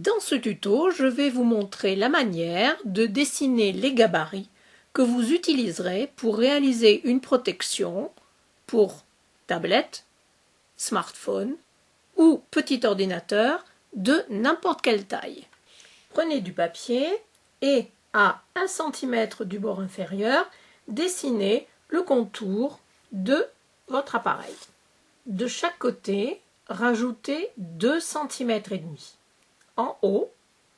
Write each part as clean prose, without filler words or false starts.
Dans ce tuto, je vais vous montrer la manière de dessiner les gabarits que vous utiliserez pour réaliser une protection pour tablette, smartphone ou petit ordinateur de n'importe quelle taille. Prenez du papier et à 1 cm du bord inférieur, dessinez le contour de votre appareil. De chaque côté, rajoutez 2 cm et demi. En haut,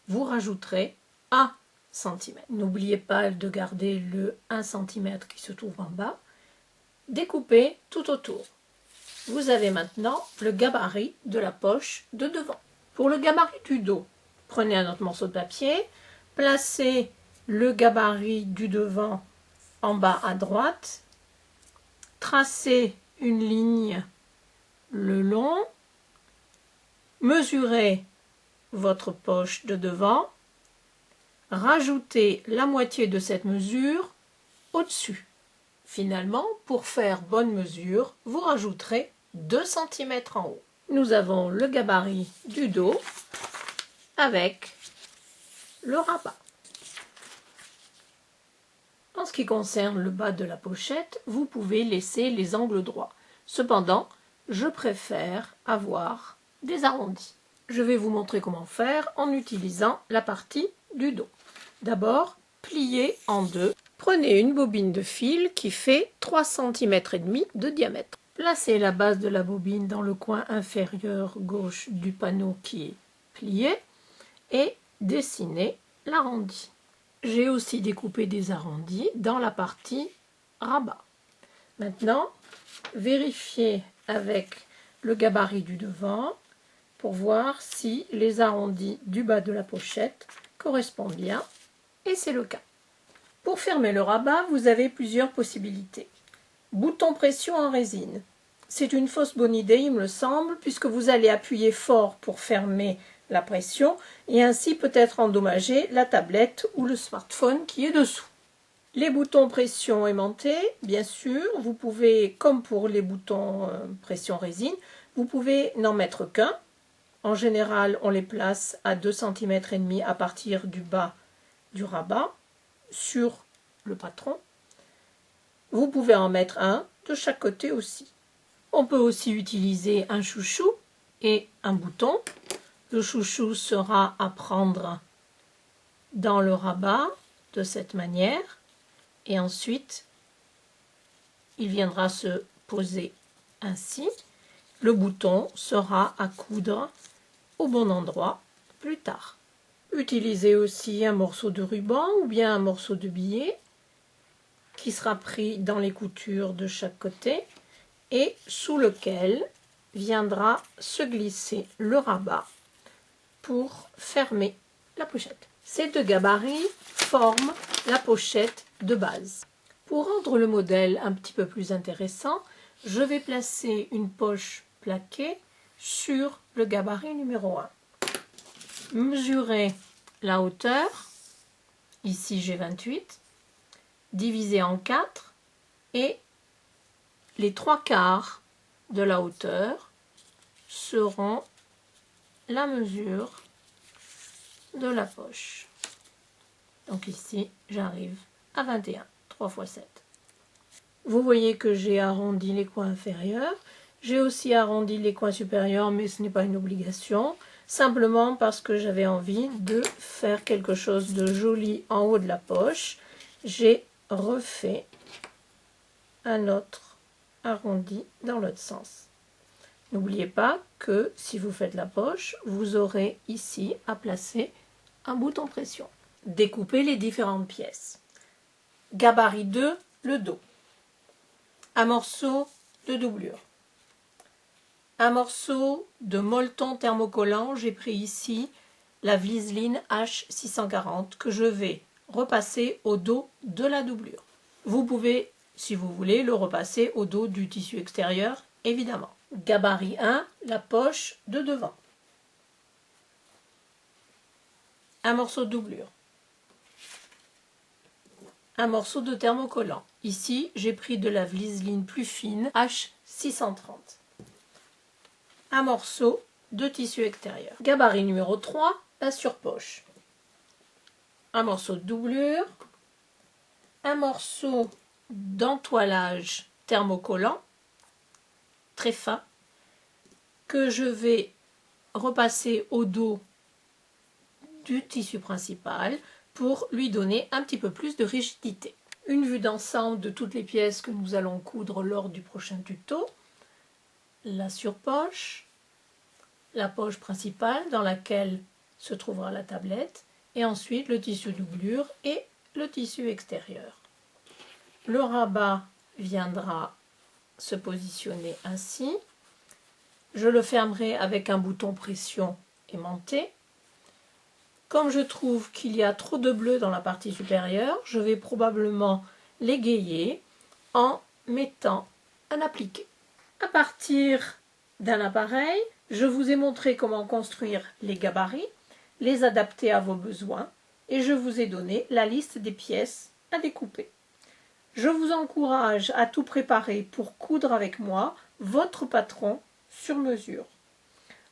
vous rajouterez 1 cm. N'oubliez pas de garder le 1 cm qui se trouve en bas. Découpez tout autour. Vous avez maintenant le gabarit de la poche de devant. Pour le gabarit du dos, prenez un autre morceau de papier, placez le gabarit du devant en bas à droite, tracez une ligne le long, mesurez votre poche de devant, rajoutez la moitié de cette mesure au-dessus. Finalement, pour faire bonne mesure, vous rajouterez 2 cm en haut. Nous avons le gabarit du dos avec le rabat. En ce qui concerne le bas de la pochette, vous pouvez laisser les angles droits. Cependant, je préfère avoir des arrondis. Je vais vous montrer comment faire en utilisant la partie du dos. D'abord, pliez en deux. Prenez une bobine de fil qui fait 3 cm et demi de diamètre. Placez la base de la bobine dans le coin inférieur gauche du panneau qui est plié et dessinez l'arrondi. J'ai aussi découpé des arrondis dans la partie rabat. Maintenant, vérifiez avec le gabarit du devant pour voir si les arrondis du bas de la pochette correspondent bien, et c'est le cas. Pour fermer le rabat, vous avez plusieurs possibilités. Bouton pression en résine. C'est une fausse bonne idée, il me semble, puisque vous allez appuyer fort pour fermer la pression et ainsi peut-être endommager la tablette ou le smartphone qui est dessous. Les boutons pression aimantés, bien sûr, vous pouvez, comme pour les boutons pression résine, vous pouvez n'en mettre qu'un. En général, on les place à 2 cm et demi à partir du bas du rabat sur le patron. Vous pouvez en mettre un de chaque côté aussi. On peut aussi utiliser un chouchou et un bouton. Le chouchou sera à prendre dans le rabat de cette manière et ensuite il viendra se poser ainsi. Le bouton sera à coudre au bon endroit plus tard. Utilisez aussi un morceau de ruban ou bien un morceau de billet qui sera pris dans les coutures de chaque côté et sous lequel viendra se glisser le rabat pour fermer la pochette. Ces deux gabarits forment la pochette de base. Pour rendre le modèle un petit peu plus intéressant, je vais placer une poche plaquée sur le gabarit numéro 1. Mesurez la hauteur, ici j'ai 28, divisé en 4 et les 3/4 de la hauteur seront la mesure de la poche. Donc ici j'arrive à 21, 3 × 7. Vous voyez que j'ai arrondi les coins inférieurs. J'ai aussi arrondi les coins supérieurs, mais ce n'est pas une obligation. Simplement parce que j'avais envie de faire quelque chose de joli en haut de la poche. J'ai refait un autre arrondi dans l'autre sens. N'oubliez pas que si vous faites la poche, vous aurez ici à placer un bouton pression. Découpez les différentes pièces. Gabarit 2, le dos. Un morceau de doublure. Un morceau de molleton thermocollant, j'ai pris ici la Vliseline H640 que je vais repasser au dos de la doublure. Vous pouvez, si vous voulez, le repasser au dos du tissu extérieur, évidemment. Gabarit 1, la poche de devant. Un morceau de doublure. Un morceau de thermocollant. Ici, j'ai pris de la Vliseline plus fine H630. Un morceau de tissu extérieur. Gabarit numéro 3, la surpoche. Un morceau de doublure, un morceau d'entoilage thermocollant très fin que je vais repasser au dos du tissu principal pour lui donner un petit peu plus de rigidité. Une vue d'ensemble de toutes les pièces que nous allons coudre lors du prochain tuto. La surpoche, la poche principale dans laquelle se trouvera la tablette, et ensuite le tissu doublure et le tissu extérieur. Le rabat viendra se positionner ainsi. Je le fermerai avec un bouton pression aimanté. Comme je trouve qu'il y a trop de bleu dans la partie supérieure, je vais probablement l'égayer en mettant un appliqué. À partir d'un appareil, je vous ai montré comment construire les gabarits, les adapter à vos besoins et je vous ai donné la liste des pièces à découper. Je vous encourage à tout préparer pour coudre avec moi votre patron sur mesure.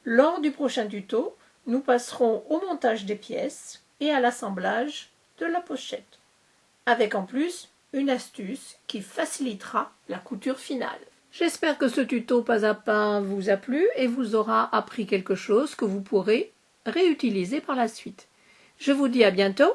Lors du prochain tuto, nous passerons au montage des pièces et à l'assemblage de la pochette, avec en plus une astuce qui facilitera la couture finale. J'espère que ce tuto pas à pas vous a plu et vous aura appris quelque chose que vous pourrez réutiliser par la suite. Je vous dis à bientôt